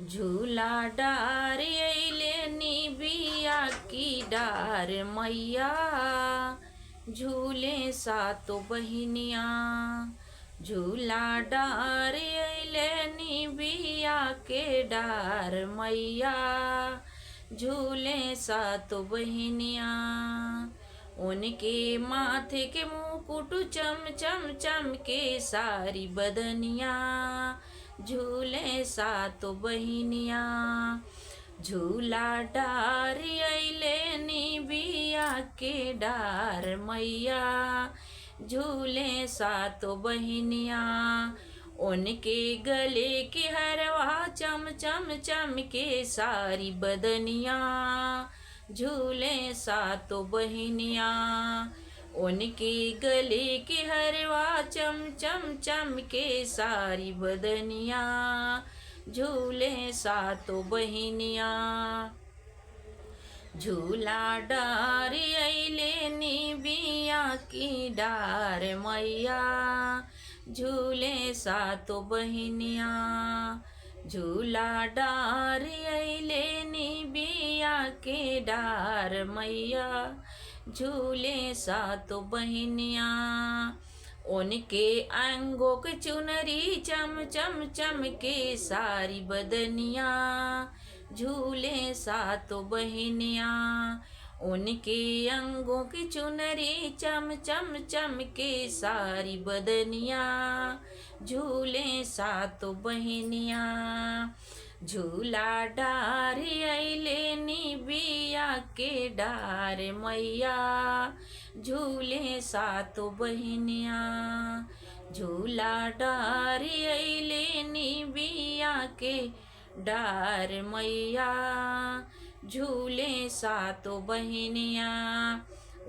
झूला डार अइले निबिया की डार मैया, झूले सातो बहिनिया। झूला डार अइले निबिया के डार मैया, झूले सातो बहिनिया। उनके माथे के मुकुट चम चम चम के सारी बदनिया, झूले सातो बहिनिया। झूला डार अइले निबिया के डार मैया, झूले सातो बहिनिया। उनके गले के हरवा चम चम चम के सारी बदनिया, झूले सातो बहिनिया। उनके गले के हरवा चम चम चम के सारी बदनिया, झूले सातो बहिनिया। झूला डार अइले निबिया की डार मैया, झूले सातो बहिनिया। झूला डार अइले निबिया के डार मैया, झूले सातो बहिनिया। उनके अंगों के चुनरी चम चम चम के सारी बदनिया, झूले सातो बहिनिया। उनके अंगों की चुनरी चम चम चम के सारी बदनिया, झूले सातो बहिनिया। झूला डार अइले निबिया के डार मैया, झूले सातो बहिनिया। झूला डार अइले निबिया के डार मैया, झूले सातो बहिनिया।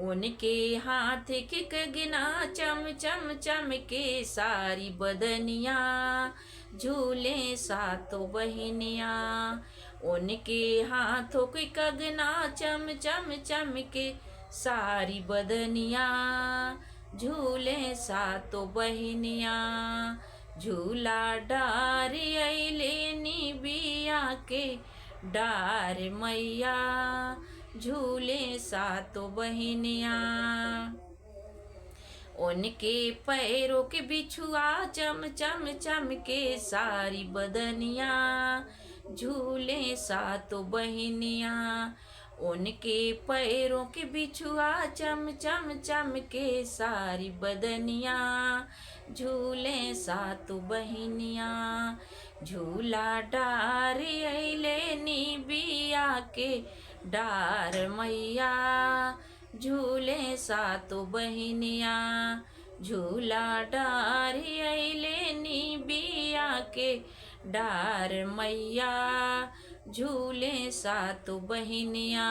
उनके हाथ के कंगना चम चम चम के सारी बदनिया, झूले सातो बहिनिया। उनके हाथों के कंगना चम चम चम के सारी बदनिया, झूले सातो बहिनिया। झूला डार अइले निबिया के डार मैया, झूले सातो बहिनिया। उनके पैरों के बिछुआ चम चम चम के सारी बदनिया, झूले सातो बहिनिया। उनके पैरों के बिछुआ चम चम चम के सारी बदनिया, झूले सातो बहिनिया। झूला डार अइले निबिया के डार मैया, झूले सातो बहिनिया। झूला डार अइले निबिया के डार मैया, झूले सातो बहिनिया।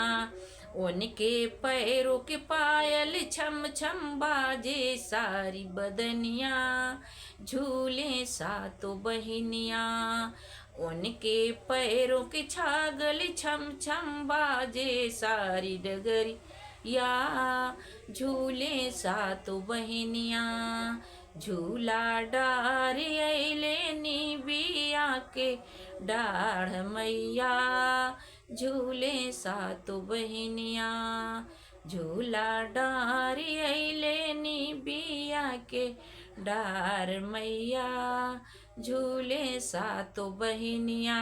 उनके पैरों के पायल छम छम बाजे सारी बदनिया, झूले सातो बहिनिया। उनके पैरों के छागल छम छम बाजे सारी डगरिया, झूले सातो बहिनिया। झूला डार अइले निबिया के डाढ़ मैया, झूले सातो बहिनिया। झूला डार अइले निबिया के डार मैया, झूले सातो बहिनिया।